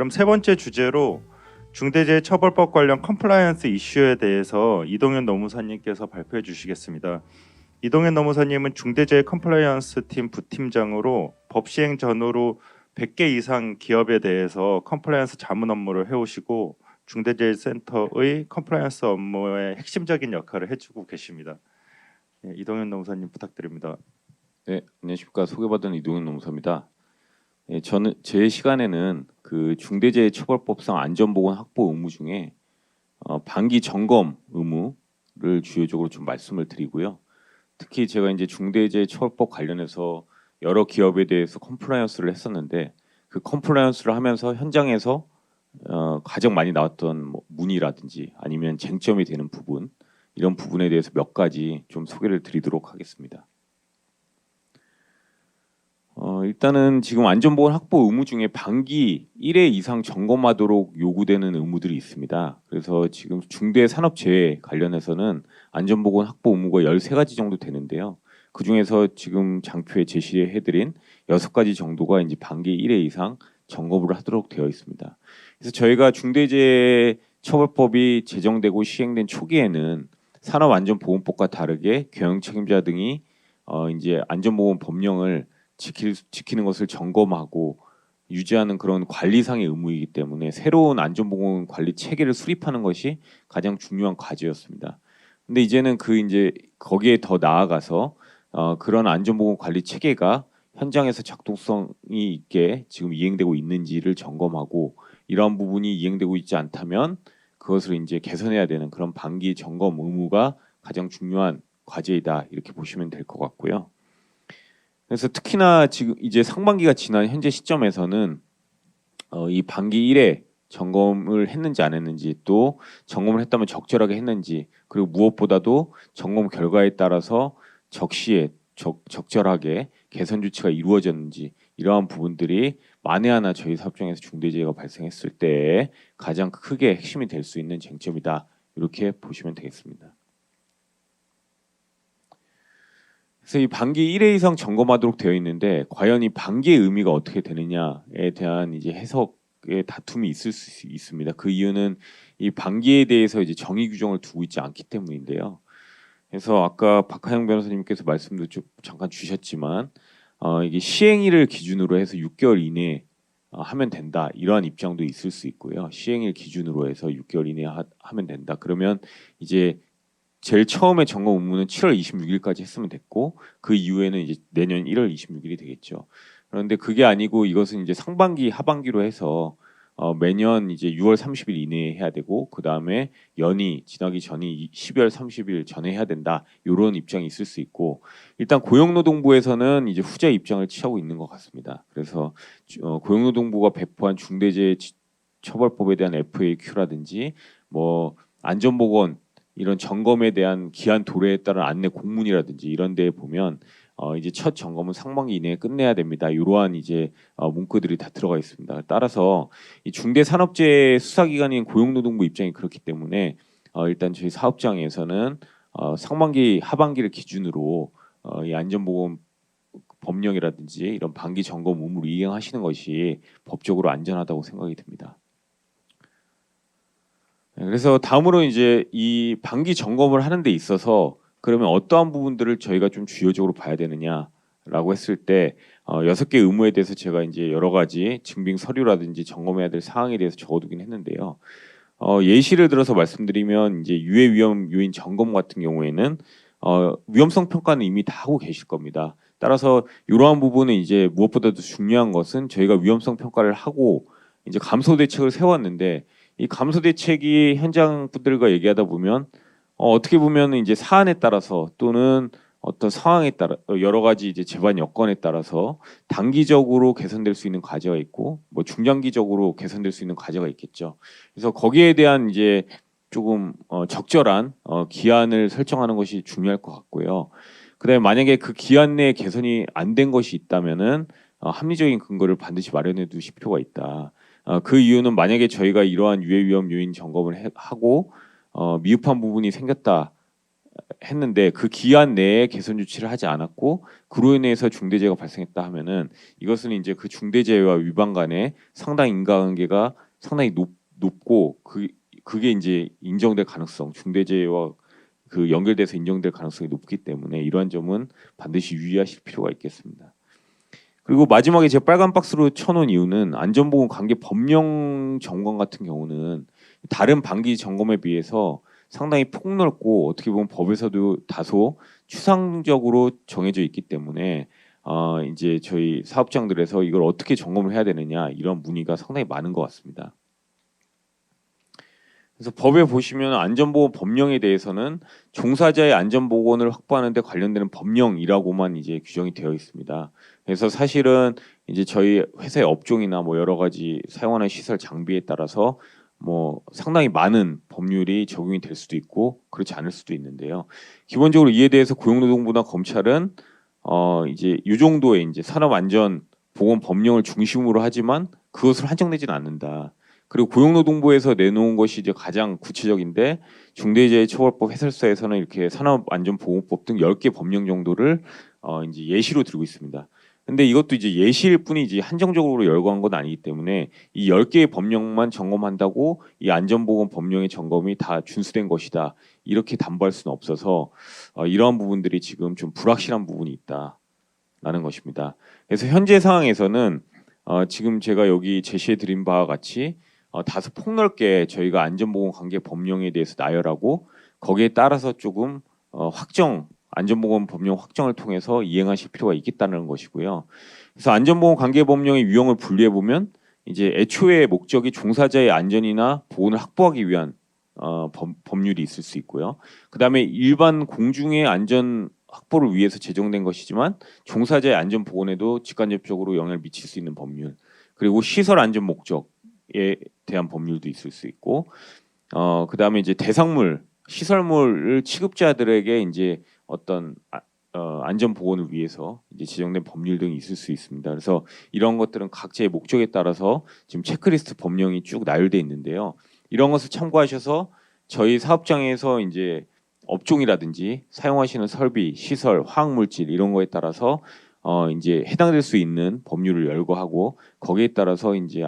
그럼 세 번째 주제로 중대재해처벌법 관련 컴플라이언스 이슈에 대해서 이동현 노무사님께서 발표해 주시겠습니다. 이동현 노무사님은 중대재해 컴플라이언스 팀 부팀장으로 법 시행 전후로 100개 이상 기업에 대해서 컴플라이언스 자문 업무를 해오시고 중대재해센터의 컴플라이언스 업무의 핵심적인 역할을 해주고 계십니다. 예, 이동현 노무사님 부탁드립니다. 네, 안녕하십니까. 소개받은 이동현 노무사입니다. 저는 제 시간에는 그 중대재해처벌법상 안전보건 확보 의무 중에 반기 점검 의무를 주요적으로 좀 말씀을 드리고요. 특히 제가 이제 중대재해처벌법 관련해서 여러 기업에 대해서 컴플라이언스를 했었는데 그 컴플라이언스를 하면서 현장에서 가장 많이 나왔던 뭐 문의라든지 아니면 쟁점이 되는 부분 이런 부분에 대해서 몇 가지 좀 소개를 드리도록 하겠습니다. 일단은 지금 안전보건 확보 의무 중에 반기 1회 이상 점검하도록 요구되는 의무들이 있습니다. 그래서 지금 중대산업재해 관련해서는 안전보건 확보 의무가 13가지 정도 되는데요. 그 중에서 지금 장표에 제시해드린 6가지 정도가 이제 반기 1회 이상 점검을 하도록 되어 있습니다. 그래서 저희가 중대재해처벌법이 제정되고 시행된 초기에는 산업안전보건법과 다르게 경영책임자 등이 이제 안전보건 법령을 지키는 것을 점검하고 유지하는 그런 관리상의 의무이기 때문에 새로운 안전보건 관리 체계를 수립하는 것이 가장 중요한 과제였습니다. 근데 이제는 이제 거기에 더 나아가서 그런 안전보건 관리 체계가 현장에서 작동성이 있게 지금 이행되고 있는지를 점검하고 이러한 부분이 이행되고 있지 않다면 그것을 이제 개선해야 되는 그런 반기 점검 의무가 가장 중요한 과제이다 이렇게 보시면 될 것 같고요. 그래서 특히나 지금 이제 상반기가 지난 현재 시점에서는 이 반기 1회 점검을 했는지 안 했는지 또 점검을 했다면 적절하게 했는지 그리고 무엇보다도 점검 결과에 따라서 적시에 적절하게 개선 조치가 이루어졌는지 이러한 부분들이 만에 하나 저희 사업장에서 중대재해가 발생했을 때 가장 크게 핵심이 될 수 있는 쟁점이다 이렇게 보시면 되겠습니다. 그래서 이 반기 1회 이상 점검하도록 되어 있는데 과연 이 반기의 의미가 어떻게 되느냐에 대한 이제 해석의 다툼이 있을 수 있습니다. 그 이유는 이 반기에 대해서 이제 정의 규정을 두고 있지 않기 때문인데요. 그래서 아까 박하영 변호사님께서 말씀도 좀 잠깐 주셨지만 이게 시행일을 기준으로 해서 6개월 이내에 하면 된다 이러한 입장도 있을 수 있고요. 시행일 기준으로 해서 6개월 이내에 하면 된다. 그러면 이제 제일 처음에 점검 의무는 7월 26일까지 했으면 됐고 그 이후에는 이제 내년 1월 26일이 되겠죠. 그런데 그게 아니고 이것은 이제 상반기 하반기로 해서 매년 이제 6월 30일 이내에 해야 되고 그 다음에 연이 지나기 전이 12월 30일 전에 해야 된다 이런 입장이 있을 수 있고 일단 고용노동부에서는 이제 후자 입장을 취하고 있는 것 같습니다. 그래서 고용노동부가 배포한 중대재해처벌법에 대한 FAQ라든지 뭐 안전보건 이런 점검에 대한 기한 도래에 따른 안내 공문이라든지 이런 데에 보면 이제 첫 점검은 상반기 이내에 끝내야 됩니다. 이러한 이제 문구들이 다 들어가 있습니다. 따라서 이 중대산업재해 수사기관인 고용노동부 입장이 그렇기 때문에 일단 저희 사업장에서는 상반기 하반기를 기준으로 이 안전보건 법령이라든지 이런 반기 점검 의무를 이행하시는 것이 법적으로 안전하다고 생각이 듭니다. 그래서 다음으로 이제 이 반기 점검을 하는 데 있어서 그러면 어떠한 부분들을 저희가 좀 주요적으로 봐야 되느냐라고 했을 때 6개 의무에 대해서 제가 이제 여러 가지 증빙 서류라든지 점검해야 될 사항에 대해서 적어두긴 했는데요. 예시를 들어서 말씀드리면 이제 유해 위험 요인 점검 같은 경우에는 위험성 평가는 이미 다 하고 계실 겁니다. 따라서 이러한 부분은 이제 무엇보다도 중요한 것은 저희가 위험성 평가를 하고 이제 감소 대책을 세웠는데 이 감소 대책이 현장 분들과 얘기하다 보면 어떻게 보면 이제 사안에 따라서 또는 어떤 상황에 따라 여러 가지 이제 재반 여건에 따라서 단기적으로 개선될 수 있는 과제가 있고 뭐 중장기적으로 개선될 수 있는 과제가 있겠죠. 그래서 거기에 대한 이제 조금 적절한 기한을 설정하는 것이 중요할 것 같고요. 그다음에 만약에 그 기한 내에 개선이 안 된 것이 있다면은 합리적인 근거를 반드시 마련해 두실 필요가 있다. 그 이유는 만약에 저희가 이러한 유해 위험 요인 점검을 하고 미흡한 부분이 생겼다 했는데 그 기한 내에 개선 조치를 하지 않았고 그로 인해서 중대재해가 발생했다 하면은 이것은 이제 그 중대재해와 위반 간의 상당 인과관계가 상당히 높고 그게 이제 인정될 가능성, 중대재해와 그 연결돼서 인정될 가능성이 높기 때문에 이러한 점은 반드시 유의하실 필요가 있겠습니다. 그리고 마지막에 제가 빨간 박스로 쳐놓은 이유는 안전보건 관계 법령 점검 같은 경우는 다른 반기 점검에 비해서 상당히 폭넓고 어떻게 보면 법에서도 다소 추상적으로 정해져 있기 때문에 이제 저희 사업장들에서 이걸 어떻게 점검을 해야 되느냐 이런 문의가 상당히 많은 것 같습니다. 그래서 법에 보시면 안전보건 법령에 대해서는 종사자의 안전보건을 확보하는 데 관련되는 법령이라고만 이제 규정이 되어 있습니다. 그래서 사실은 이제 저희 회사의 업종이나 뭐 여러 가지 사용하는 시설 장비에 따라서 뭐 상당히 많은 법률이 적용이 될 수도 있고 그렇지 않을 수도 있는데요. 기본적으로 이에 대해서 고용노동부나 검찰은 이제 이 정도의 이제 산업안전보건 법령을 중심으로 하지만 그것을 한정되지는 않는다. 그리고 고용노동부에서 내놓은 것이 이제 가장 구체적인데 중대재해처벌법 해설서에서는 이렇게 산업안전보건법 등 10개 법령 정도를 이제 예시로 들고 있습니다. 근데 이것도 이제 예시일 뿐이지 한정적으로 열거한 건 아니기 때문에 이 10개의 법령만 점검한다고 이 안전보건 법령의 점검이 다 준수된 것이다. 이렇게 담보할 수는 없어서 이러한 부분들이 지금 좀 불확실한 부분이 있다라는 것입니다. 그래서 현재 상황에서는 지금 제가 여기 제시해 드린 바와 같이 다소 폭넓게 저희가 안전보건 관계 법령에 대해서 나열하고 거기에 따라서 조금 안전보건 법령 확정을 통해서 이행하실 필요가 있겠다는 것이고요. 그래서 안전보건 관계 법령의 유형을 분리해 보면 이제 애초에 목적이 종사자의 안전이나 보건을 확보하기 위한 법률이 있을 수 있고요. 그다음에 일반 공중의 안전 확보를 위해서 제정된 것이지만 종사자의 안전 보건에도 직간접적으로 영향을 미칠 수 있는 법률, 그리고 시설 안전 목적에 대한 법률도 있을 수 있고, 그다음에 이제 대상물, 시설물을 취급자들에게 이제 어떤 안전 보건을 위해서 이제 지정된 법률 등이 있을 수 있습니다. 그래서 이런 것들은 각자의 목적에 따라서 지금 체크리스트 법령이 쭉 나열돼 있는데요. 이런 것을 참고하셔서 저희 사업장에서 이제 업종이라든지 사용하시는 설비, 시설, 화학물질 이런 거에 따라서 이제 해당될 수 있는 법률을 열거하고 거기에 따라서 이제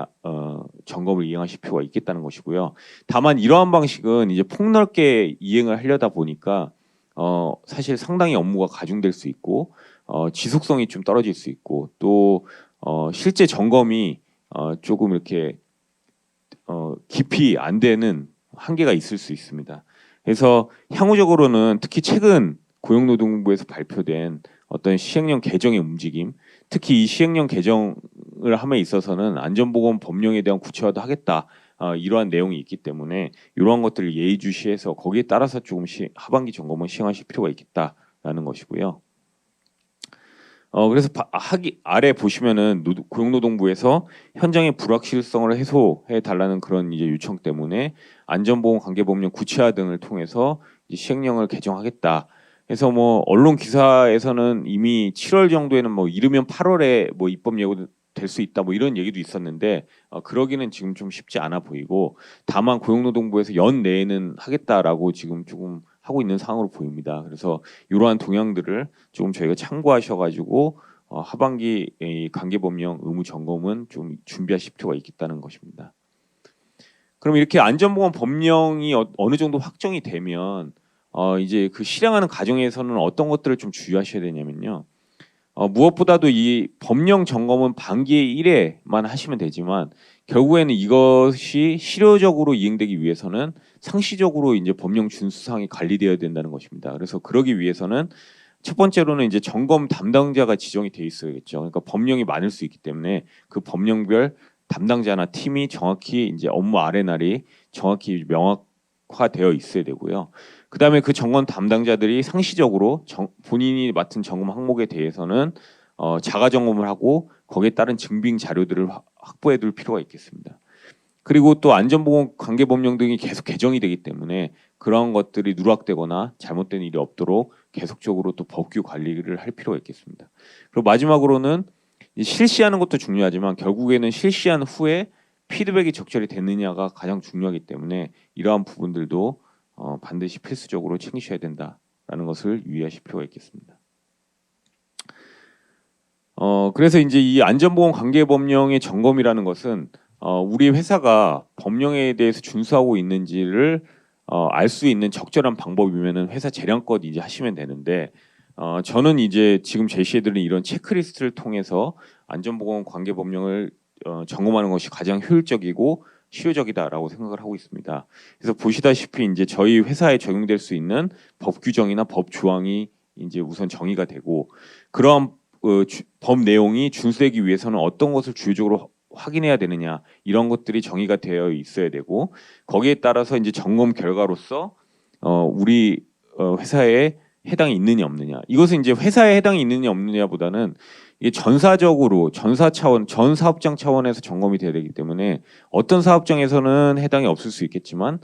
점검을 이행하실 필요가 있겠다는 것이고요. 다만 이러한 방식은 이제 폭넓게 이행을 하려다 보니까 사실 상당히 업무가 가중될 수 있고 지속성이 좀 떨어질 수 있고 또 실제 점검이 조금 이렇게 깊이 안 되는 한계가 있을 수 있습니다. 그래서 향후적으로는 특히 최근 고용노동부에서 발표된 어떤 시행령 개정의 움직임, 특히 이 시행령 개정을 함에 있어서는 안전보건 법령에 대한 구체화도 하겠다. 이러한 내용이 있기 때문에 이러한 것들을 예의주시해서 거기에 따라서 조금씩 하반기 점검을 시행하실 필요가 있겠다라는 것이고요. 그래서 아래 보시면은 고용노동부에서 현장의 불확실성을 해소해 달라는 그런 이제 요청 때문에 안전보건 관계법령 구체화 등을 통해서 이제 시행령을 개정하겠다. 그래서 뭐 언론 기사에서는 이미 7월 정도에는 뭐 이르면 8월에 뭐 입법 예고 될 수 있다 뭐 이런 얘기도 있었는데 그러기는 지금 좀 쉽지 않아 보이고 다만 고용노동부에서 연내에는 하겠다라고 지금 조금 하고 있는 상황으로 보입니다. 그래서 이러한 동향들을 조금 저희가 참고하셔가지고 하반기 이 관계법령 의무 점검은 좀 준비하실 필요가 있겠다는 것입니다. 그럼 이렇게 안전보건 법령이 어느 정도 확정이 되면 이제 그 실행하는 과정에서는 어떤 것들을 좀 주의하셔야 되냐면요. 무엇보다도 이 법령 점검은 반기의 1회만 하시면 되지만 결국에는 이것이 실효적으로 이행되기 위해서는 상시적으로 이제 법령 준수사항이 관리되어야 된다는 것입니다. 그래서 그러기 위해서는 첫 번째로는 이제 점검 담당자가 지정이 돼 있어야겠죠. 그러니까 법령이 많을 수 있기 때문에 그 법령별 담당자나 팀이 정확히 이제 업무 아레날이 정확히 명확화되어 있어야 되고요. 그다음에 그 점검 담당자들이 상시적으로 본인이 맡은 점검 항목에 대해서는 자가 점검을 하고 거기에 따른 증빙 자료들을 확보해 둘 필요가 있겠습니다. 그리고 또 안전보건 관계법령 등이 계속 개정이 되기 때문에 그런 것들이 누락되거나 잘못된 일이 없도록 계속적으로 또 법규 관리를 할 필요가 있겠습니다. 그리고 마지막으로는 실시하는 것도 중요하지만 결국에는 실시한 후에 피드백이 적절히 됐느냐가 가장 중요하기 때문에 이러한 부분들도 반드시 필수적으로 챙기셔야 된다 된다라는 것을 유의하실 필요가 있겠습니다. 그래서 이제 이 안전보건관계법령의 점검이라는 것은 우리 회사가 법령에 대해서 준수하고 있는지를 알 수 있는 적절한 방법이면은 회사 재량껏 이제 하시면 되는데 저는 이제 지금 제시해드린 이런 체크리스트를 통해서 안전보건관계법령을 점검하는 것이 가장 효율적이고 실효적이다라고 생각을 하고 있습니다. 그래서 보시다시피 이제 저희 회사에 적용될 수 있는 법 규정이나 법 조항이 이제 우선 정의가 되고 그러한 법 내용이 준수되기 위해서는 어떤 것을 주요적으로 확인해야 되느냐 이런 것들이 정의가 되어 있어야 되고 거기에 따라서 이제 점검 결과로서 우리 회사에 해당이 있느냐 없느냐 이것은 이제 회사에 해당이 있느냐 없느냐보다는 이게 전사적으로 전사 차원 전 사업장 차원에서 점검이 돼야 되기 때문에 어떤 사업장에서는 해당이 없을 수 있겠지만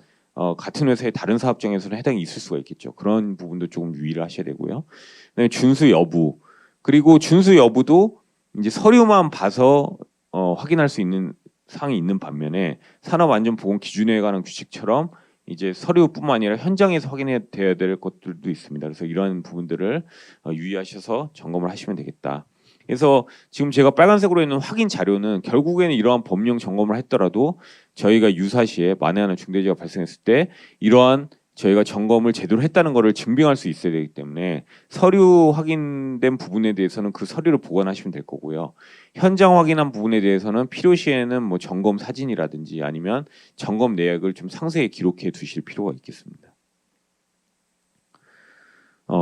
같은 회사의 다른 사업장에서는 해당이 있을 수가 있겠죠. 그런 부분도 조금 유의를 하셔야 되고요. 그다음에 준수 여부 그리고 준수 여부도 이제 서류만 봐서 확인할 수 있는 사항이 있는 반면에 산업안전보건 기준에 관한 규칙처럼 이제 서류뿐만 아니라 현장에서 확인해야 될 것들도 있습니다. 그래서 이러한 부분들을 유의하셔서 점검을 하시면 되겠다. 그래서 지금 제가 빨간색으로 있는 확인 자료는 결국에는 이러한 법령 점검을 했더라도 저희가 유사시에 만에 하나 중대재해가 발생했을 때 이러한 저희가 점검을 제대로 했다는 것을 증빙할 수 있어야 되기 때문에 서류 확인된 부분에 대해서는 그 서류를 보관하시면 될 거고요. 현장 확인한 부분에 대해서는 필요시에는 뭐 점검 사진이라든지 아니면 점검 내역을 좀 상세히 기록해 두실 필요가 있겠습니다.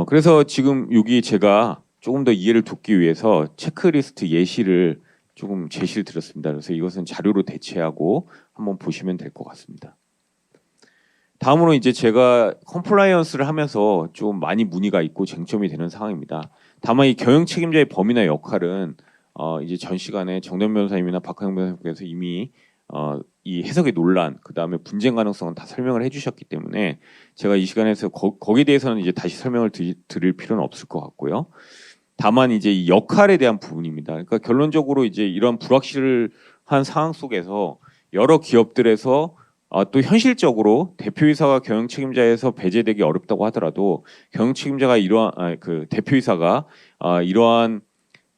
그래서 지금 여기 제가 조금 더 이해를 돕기 위해서 체크리스트 예시를 조금 제시를 드렸습니다. 그래서 이것은 자료로 대체하고 한번 보시면 될 것 같습니다. 다음으로 이제 제가 컴플라이언스를 하면서 좀 많이 문의가 있고 쟁점이 되는 상황입니다. 다만 이 경영 책임자의 범위나 역할은 이제 전 시간에 정단 변호사님이나 박하영 변호사님께서 이미 이 해석의 논란, 그 다음에 분쟁 가능성은 다 설명을 해주셨기 때문에 제가 이 시간에서 거기에 대해서는 이제 다시 설명을 드릴 필요는 없을 것 같고요. 다만 이제 이 역할에 대한 부분입니다. 그러니까 결론적으로 이제 이런 불확실한 상황 속에서 여러 기업들에서 또 현실적으로 대표이사가 경영 책임자에서 배제되기 어렵다고 하더라도 경영 책임자가 이러한 그 대표이사가 이러한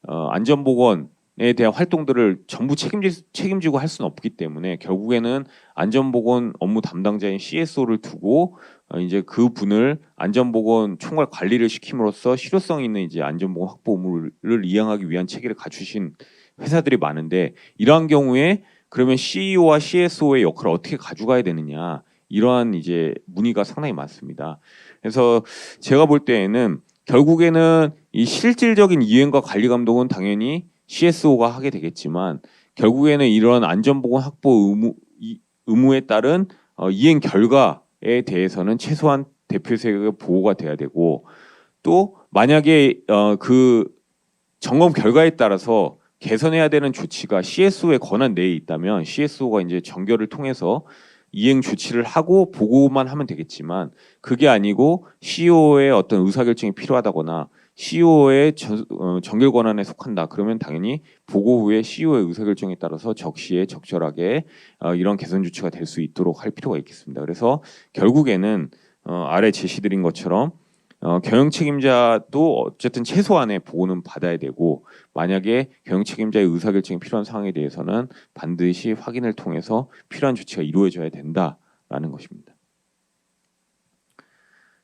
안전보건에 대한 활동들을 전부 책임지고 할 수는 없기 때문에 결국에는 안전보건 업무 담당자인 CSO를 두고 이제 그 분을 안전보건 총괄 관리를 시킴으로써 실효성 있는 이제 안전보건 확보 의무를 이행하기 위한 체계를 갖추신 회사들이 많은데 이러한 경우에 그러면 CEO와 CSO의 역할을 어떻게 가져가야 되느냐 이러한 이제 문의가 상당히 많습니다. 그래서 제가 볼 때에는 결국에는 이 실질적인 이행과 관리 감독은 당연히 CSO가 하게 되겠지만 결국에는 이러한 안전보건 확보 의무에 따른 이행 결과에 대해서는 최소한 대표이사의 보고가 돼야 되고 또 만약에 그 점검 결과에 따라서 개선해야 되는 조치가 CSO의 권한 내에 있다면 CSO가 이제 정결을 통해서 이행 조치를 하고 보고만 하면 되겠지만 그게 아니고 CEO의 어떤 의사결정이 필요하다거나 CEO의 정결 권한에 속한다. 그러면 당연히 보고 후에 CEO의 의사결정에 따라서 적시에 적절하게 이런 개선 조치가 될 수 있도록 할 필요가 있겠습니다. 그래서 결국에는 아래 제시드린 것처럼 경영 책임자도 어쨌든 최소한의 보고는 받아야 되고 만약에 경영 책임자의 의사결정이 필요한 상황에 대해서는 반드시 확인을 통해서 필요한 조치가 이루어져야 된다라는 것입니다.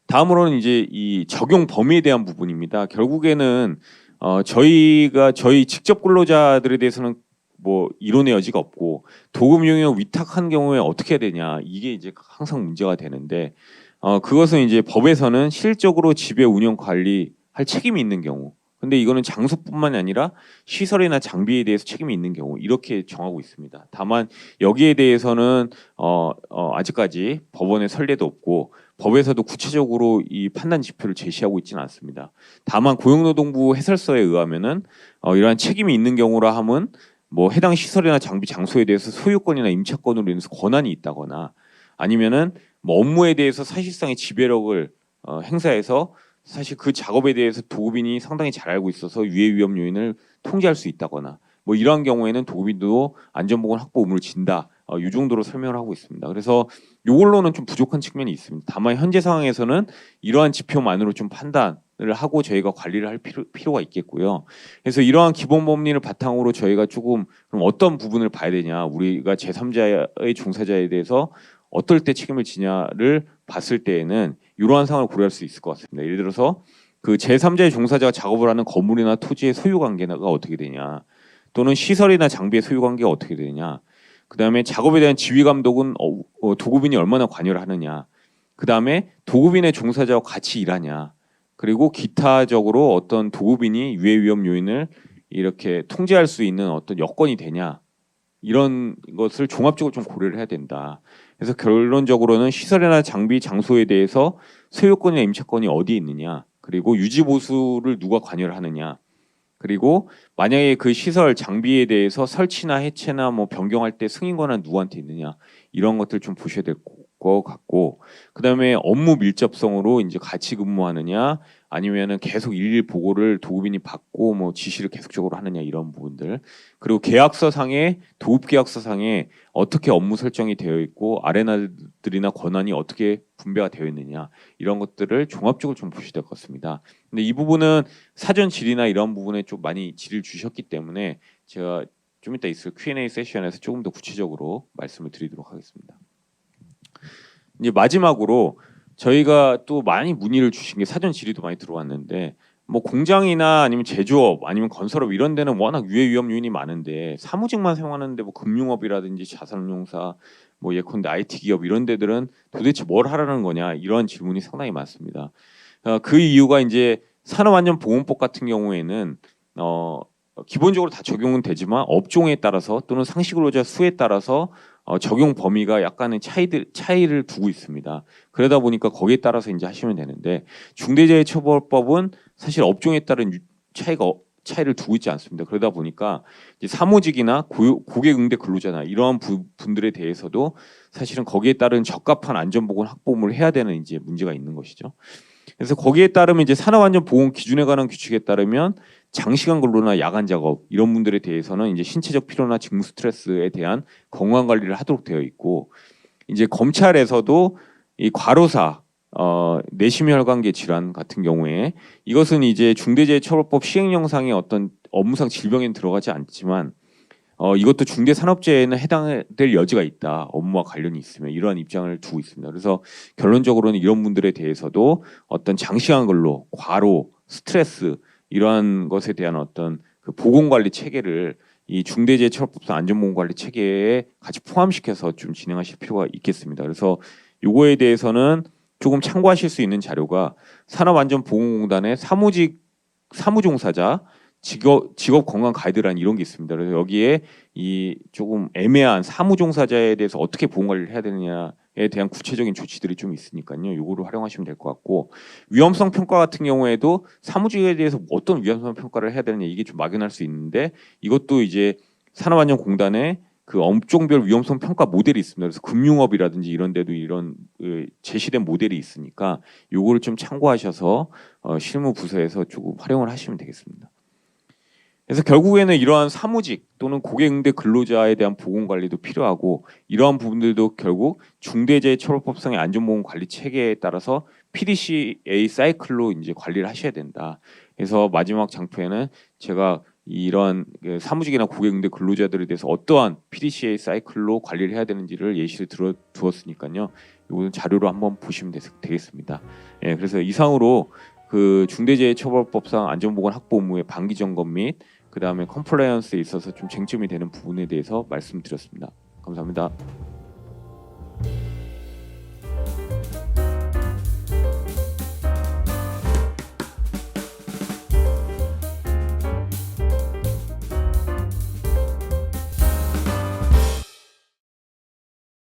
다음으로는 이제 이 적용 범위에 대한 부분입니다. 결국에는 저희 직접 근로자들에 대해서는 뭐 이론의 여지가 없고 도급 용역 위탁한 경우에 어떻게 해야 되냐 이게 이제 항상 문제가 되는데 그것은 이제 법에서는 실질적으로 지배 운영 관리할 책임이 있는 경우 근데 이거는 장소뿐만이 아니라 시설이나 장비에 대해서 책임이 있는 경우 이렇게 정하고 있습니다. 다만 여기에 대해서는 아직까지 법원의 선례도 없고 법에서도 구체적으로 이 판단 지표를 제시하고 있지는 않습니다. 다만 고용노동부 해설서에 의하면은 이러한 책임이 있는 경우라 함은 뭐 해당 시설이나 장비 장소에 대해서 소유권이나 임차권으로 인해서 권한이 있다거나 아니면은 뭐 업무에 대해서 사실상의 지배력을 행사해서 사실 그 작업에 대해서 도급인이 상당히 잘 알고 있어서 유해 위험 요인을 통제할 수 있다거나 뭐 이러한 경우에는 도급인도 안전보건 확보 의무를 진다. 이 정도로 설명을 하고 있습니다. 그래서 이걸로는 좀 부족한 측면이 있습니다. 다만 현재 상황에서는 이러한 지표만으로 좀 판단을 하고 저희가 관리를 할 필요가 있겠고요. 그래서 이러한 기본 법리를 바탕으로 저희가 조금 그럼 어떤 부분을 봐야 되냐, 우리가 제3자의 종사자에 대해서 어떨 때 책임을 지냐를 봤을 때에는 이러한 상황을 고려할 수 있을 것 같습니다. 예를 들어서 그 제3자의 종사자가 작업을 하는 건물이나 토지의 소유 관계가 어떻게 되냐, 또는 시설이나 장비의 소유 관계가 어떻게 되냐, 그 다음에 작업에 대한 지휘 감독은 도급인이 얼마나 관여를 하느냐, 그 다음에 도급인의 종사자와 같이 일하냐, 그리고 기타적으로 어떤 도급인이 유해 위험 요인을 이렇게 통제할 수 있는 어떤 여건이 되냐, 이런 것을 종합적으로 좀 고려를 해야 된다. 그래서 결론적으로는 시설이나 장비, 장소에 대해서 소유권이나 임차권이 어디에 있느냐, 그리고 유지 보수를 누가 관여를 하느냐, 그리고 만약에 그 시설 장비에 대해서 설치나 해체나 뭐 변경할 때 승인 권한 누구한테 있느냐, 이런 것들 좀 보셔야 될 것 같고, 그다음에 업무 밀접성으로 이제 같이 근무하느냐, 아니면은 계속 일일 보고를 도급인이 받고 뭐 지시를 계속적으로 하느냐, 이런 부분들. 그리고 계약서상에, 도급 계약서상에 어떻게 업무 설정이 되어 있고 아레나들이나 권한이 어떻게 분배가 되어 있느냐, 이런 것들을 종합적으로 좀 보셔야 될 것 같습니다. 근데 이 부분은 사전 질의나 이런 부분에 좀 많이 질의를 주셨기 때문에 제가 좀 이따 있을 Q&A 세션에서 조금 더 구체적으로 말씀을 드리도록 하겠습니다. 이제 마지막으로 저희가 또 많이 문의를 주신 게, 사전 질의도 많이 들어왔는데, 뭐 공장이나 아니면 제조업 아니면 건설업 이런 데는 워낙 유해 위험 요인이 많은데 사무직만 사용하는데 뭐 금융업이라든지 자산운용사, 뭐 예컨대 IT 기업 이런 데들은 도대체 뭘 하라는 거냐, 이런 질문이 상당히 많습니다. 그 이유가 이제 산업안전보건법 같은 경우에는 기본적으로 다 적용은 되지만 업종에 따라서 또는 상시근로자 수에 따라서 적용 범위가 약간의 차이를 두고 있습니다. 그러다 보니까 거기에 따라서 이제 하시면 되는데, 중대재해처벌법은 사실 업종에 따른 차이를 두고 있지 않습니다. 그러다 보니까 이제 사무직이나 고객응대 근로자나 이러한 분들에 대해서도 사실은 거기에 따른 적합한 안전보건 확보를 해야 되는 이제 문제가 있는 것이죠. 그래서 거기에 따르면 이제 산업안전보건 기준에 관한 규칙에 따르면 장시간 근로나 야간 작업 이런 분들에 대해서는 이제 신체적 피로나 직무 스트레스에 대한 건강 관리를 하도록 되어 있고, 이제 검찰에서도 이 과로사, 내심혈관계 질환 같은 경우에 이것은 이제 중대재해처벌법 시행령상의 어떤 업무상 질병에는 들어가지 않지만 이것도 중대산업재해에는 해당될 여지가 있다, 업무와 관련이 있으면, 이러한 입장을 두고 있습니다. 그래서 결론적으로는 이런 분들에 대해서도 어떤 장시간 근로, 과로, 스트레스 이러한 것에 대한 어떤 그 보건관리 체계를 이 중대재해처벌법상 안전보건관리 체계에 같이 포함시켜서 좀 진행하실 필요가 있겠습니다. 그래서 요거에 대해서는 조금 참고하실 수 있는 자료가 산업안전보건공단의 사무종사자 직업 건강 가이드라인 이런 게 있습니다. 그래서 여기에 이 조금 애매한 사무종사자에 대해서 어떻게 보건 관리를 해야 되느냐에 대한 구체적인 조치들이 좀 있으니까요. 요거를 활용하시면 될 것 같고, 위험성 평가 같은 경우에도 사무직에 대해서 어떤 위험성 평가를 해야 되느냐, 이게 좀 막연할 수 있는데, 이것도 이제 산업안전공단의 그 업종별 위험성 평가 모델이 있습니다. 그래서 금융업이라든지 이런 데도 이런 제시된 모델이 있으니까 요거를 좀 참고하셔서 실무 부서에서 조금 활용을 하시면 되겠습니다. 그래서 결국에는 이러한 사무직 또는 고객응대 근로자에 대한 보건 관리도 필요하고, 이러한 부분들도 결국 중대재해처벌법상의 안전보건 관리 체계에 따라서 PDCA 사이클로 이제 관리를 하셔야 된다. 그래서 마지막 장표에는 제가 이러한 사무직이나 고객응대 근로자들에 대해서 어떠한 PDCA 사이클로 관리를 해야 되는지를 예시를 두었으니까요. 이거는 자료로 한번 보시면 되겠습니다. 예, 그래서 이상으로 그 중대재해처벌법상 안전보건 확보 업무의 반기 점검 및 그 다음에 컴플라이언스에 있어서 좀 쟁점이 되는 부분에 대해서 말씀드렸습니다. 감사합니다.